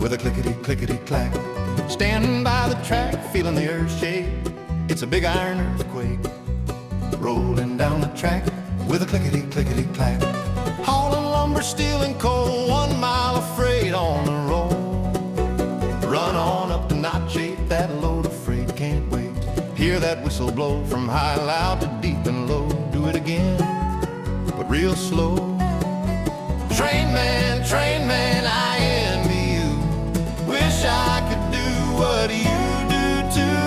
with a clickety-clickety-clack. Standing by the track, feeling the earth shake. It's a big iron earthquake. Rolling down the track with a clickety-clickety-clack. Hauling lumber, steel, and coal, 1 mile of freight on the roll. Run on up to Notch 8, that load of freight can't wait. Hear that whistle blow from high loud to deep and low. Do it again, but real slow. Train man, I envy you. Wish I could do what you do too.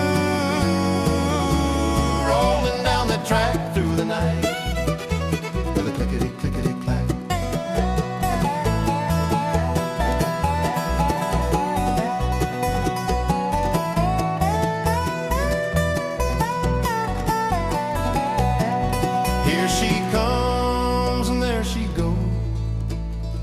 Rolling down the track through the night with a clickety-clickety-clack. Here she comes and there she goes,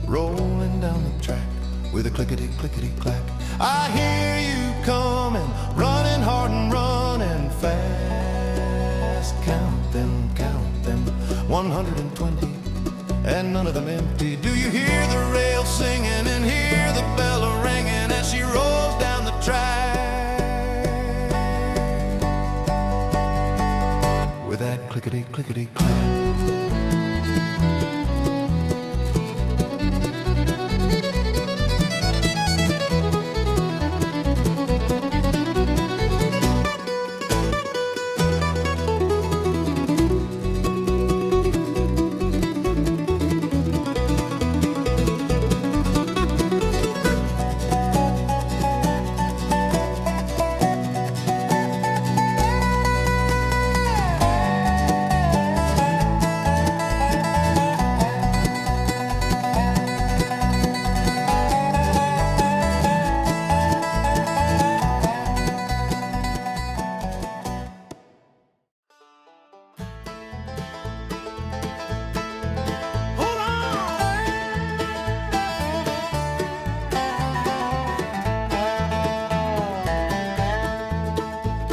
rolling down the track with a clickety-clickety-clack. I hear you coming, running hard and running fast. Count them, 120, and none of them empty. Do you hear the rail singing and hear the bell ringing as she rolls down the track with that clickety-clickety-clack?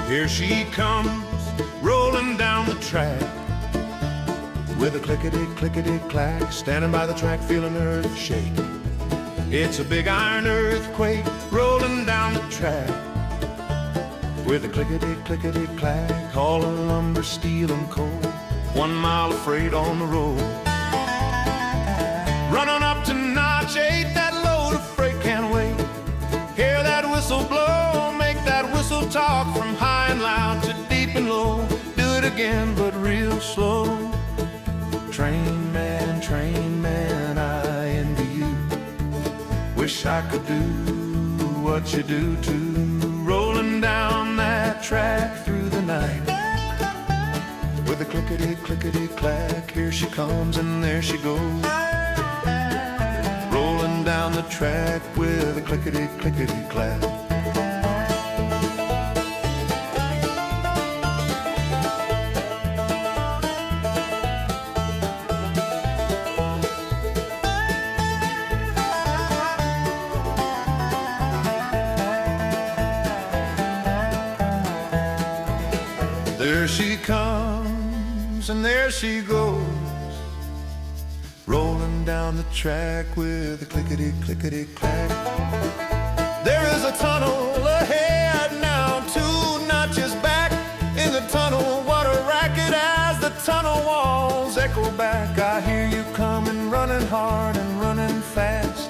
Here she comes, rolling down the track with a clickety-clickety-clack. Standing by the track, feeling earth shake. It's a big iron earthquake. Rolling down the track with a clickety-clickety-clack. Hauling lumber, steel, and coal, 1 mile of freight on the road. Running up to Notch 8, that load of freight can't wait. Hear that whistle blow, make that whistle talk from high and loud to deep and low. Do it again, but real slow. Train man, I envy you. Wish I could do what you do too. Rolling down that track through the night with a clickety-clickety-clack. Here she comes and there she goes, rolling down the track with a clickety-clickety-clack. There she comes and there she goes, rolling down the track with a clickety-clickety-clack. There is a tunnel ahead now, 2 notches back. In the tunnel, what a racket as the tunnel walls echo back. I hear you coming, running hard and running fast.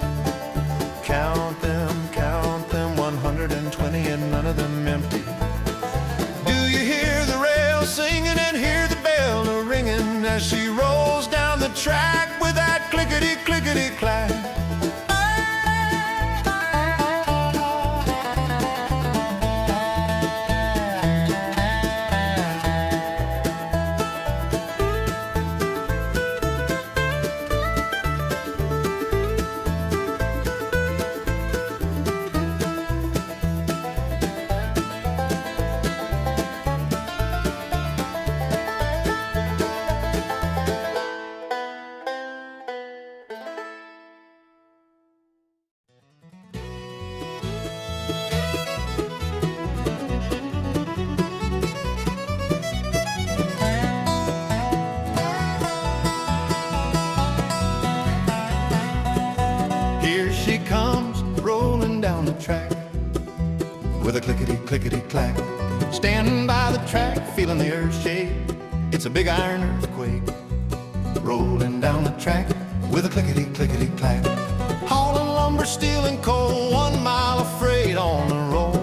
Count them, 120, and none of them empty. Do you hear the rail singing and hear the bell ringing as she rolls down the track with that clickety-clickety-clack? with a clickety-clickety-clack. Standing by the track, feeling the earth shake. It's a big iron earthquake. Rolling down the track with a clickety-clickety-clack. Hauling lumber, steel, and coal, 1 mile of freight on the roll.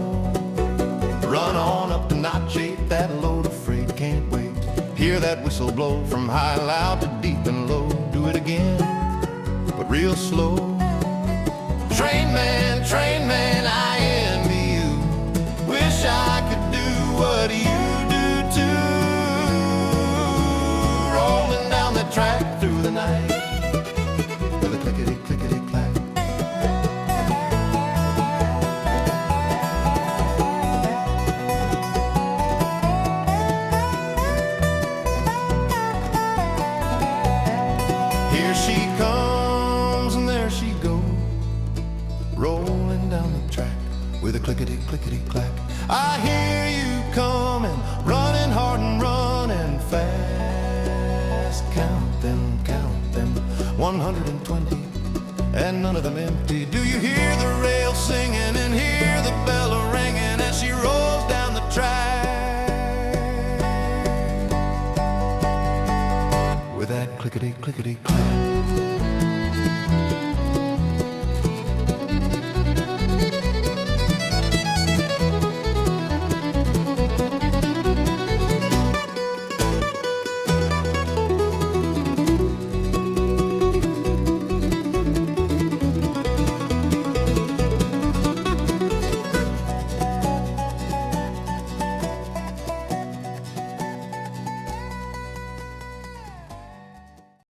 Run on up to Notch 8, that load of freight can't wait. Hear that whistle blow from high loud to deep and low. Do it again, but real slow. Train man, I envy you. Wish I could do what you do too. Rolling down the track through the night with a clickety-clickety-clack. Here she comes and there she goes, rolling down the track with a clickety-clickety-clack. I hear you coming, running hard and running fast. Count them, 120, and none of them empty. Do you hear the rail singing and hear the bell ringing as she rolls down the track with that clickety-clickety-clack?